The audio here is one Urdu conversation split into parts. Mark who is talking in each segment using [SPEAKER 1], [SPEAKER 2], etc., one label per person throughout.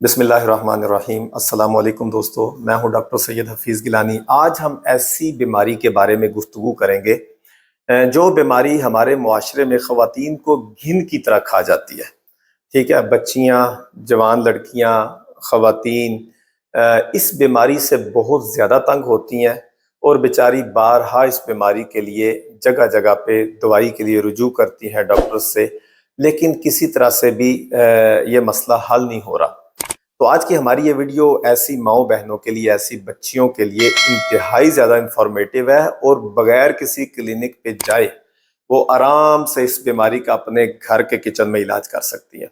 [SPEAKER 1] بسم اللہ الرحمن الرحیم۔ السلام علیکم دوستو، میں ہوں ڈاکٹر سید حفیظ گیلانی۔ آج ہم ایسی بیماری کے بارے میں گفتگو کریں گے جو بیماری ہمارے معاشرے میں خواتین کو گھن کی طرح کھا جاتی ہے۔ ٹھیک ہے، بچیاں، جوان لڑکیاں، خواتین اس بیماری سے بہت زیادہ تنگ ہوتی ہیں اور بیچاری بارہا اس بیماری کے لیے جگہ جگہ پہ دوائی کے لیے رجوع کرتی ہیں ڈاکٹر سے، لیکن کسی طرح سے بھی یہ مسئلہ حل نہیں ہو رہا۔ تو آج کی ہماری یہ ویڈیو ایسی ماؤں بہنوں کے لیے، ایسی بچیوں کے لیے انتہائی زیادہ انفارمیٹیو ہے، اور بغیر کسی کلینک پہ جائے وہ آرام سے اس بیماری کا اپنے گھر کے کچن میں علاج کر سکتی ہیں۔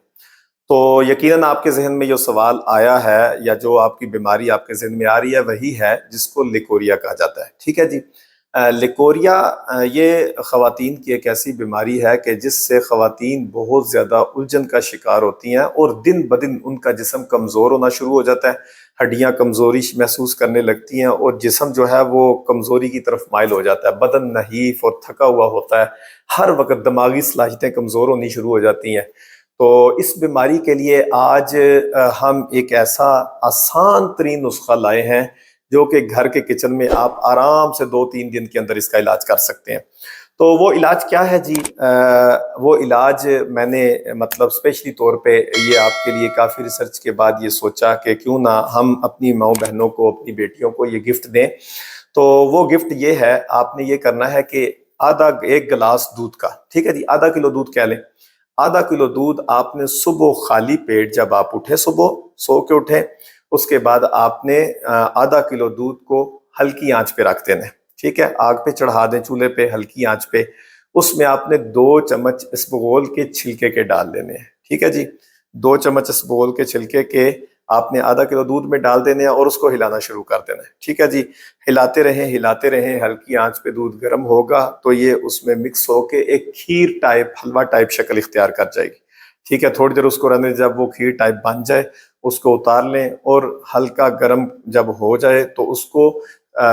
[SPEAKER 1] تو یقیناً آپ کے ذہن میں جو سوال آیا ہے یا جو آپ کی بیماری آپ کے ذہن میں آ رہی ہے وہی ہے جس کو لیکوریا کہا جاتا ہے۔ ٹھیک ہے جی، لیکوریا یہ خواتین کی ایک ایسی بیماری ہے کہ جس سے خواتین بہت زیادہ الجھن کا شکار ہوتی ہیں، اور دن بدن ان کا جسم کمزور ہونا شروع ہو جاتا ہے، ہڈیاں کمزوری محسوس کرنے لگتی ہیں اور جسم جو ہے وہ کمزوری کی طرف مائل ہو جاتا ہے، بدن نحیف اور تھکا ہوا ہوتا ہے، ہر وقت دماغی صلاحیتیں کمزور ہونی شروع ہو جاتی ہیں۔ تو اس بیماری کے لیے آج ہم ایک ایسا آسان ترین نسخہ لائے ہیں جو کہ گھر کے کچن میں آپ آرام سے 2-3 دن کے اندر اس کا علاج کر سکتے ہیں۔ تو وہ علاج کیا ہے جی؟ وہ علاج میں نے اسپیشلی طور پہ یہ آپ کے لیے کافی ریسرچ کے بعد یہ سوچا کہ کیوں نہ ہم اپنی ماؤں بہنوں کو، اپنی بیٹیوں کو یہ گفٹ دیں۔ تو وہ گفٹ یہ ہے، آپ نے یہ کرنا ہے کہ ایک گلاس دودھ کا، ٹھیک ہے جی، ½ کلو دودھ کہہ لیں، ½ کلو دودھ آپ نے صبح خالی پیٹ جب آپ اٹھے، صبح سو کے اٹھیں، اس کے بعد آپ نے ½ کلو دودھ کو ہلکی آنچ پہ رکھ دینا ہے۔ ٹھیک ہے، آگ پہ چڑھا دیں، چولہے پہ ہلکی آنچ پہ، اس میں آپ نے 2 چمچ اسبغول کے چھلکے کے ڈال دینے ہیں۔ ٹھیک ہے جی، 2 چمچ اسبغول کے چھلکے کے آپ نے ½ کلو دودھ میں ڈال دینے ہیں اور اس کو ہلانا شروع کر دینا ہے۔ ٹھیک ہے جی، ہلاتے رہیں، ہلکی آنچ پہ دودھ گرم ہوگا تو یہ اس میں مکس ہو کے ایک کھیر ٹائپ، حلوہ ٹائپ شکل اختیار کر جائے گی۔ ٹھیک ہے، تھوڑی دیر اس کو رہنے، جب وہ کھیر ٹائپ بن جائے اس کو اتار لیں، اور ہلکا گرم جب ہو جائے تو اس کو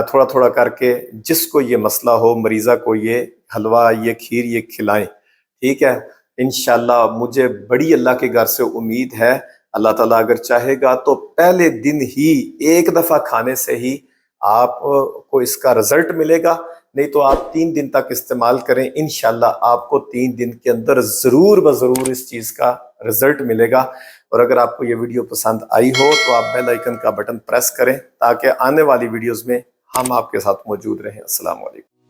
[SPEAKER 1] تھوڑا تھوڑا کر کے جس کو یہ مسئلہ ہو، مریضہ کو یہ حلوہ، یہ کھیر یہ کھلائیں۔ ٹھیک ہے، انشاءاللہ مجھے بڑی اللہ کے گھر سے امید ہے، اللہ تعالیٰ اگر چاہے گا تو پہلے دن ہی ایک دفعہ کھانے سے ہی آپ کو اس کا رزلٹ ملے گا، نہیں تو آپ 3 دن تک استعمال کریں، انشاءاللہ آپ کو 3 دن کے اندر ضرور بضرور اس چیز کا رزلٹ ملے گا۔ اور اگر آپ کو یہ ویڈیو پسند آئی ہو تو آپ بیل آئیکن کا بٹن پریس کریں تاکہ آنے والی ویڈیوز میں ہم آپ کے ساتھ موجود رہیں۔ السلام علیکم۔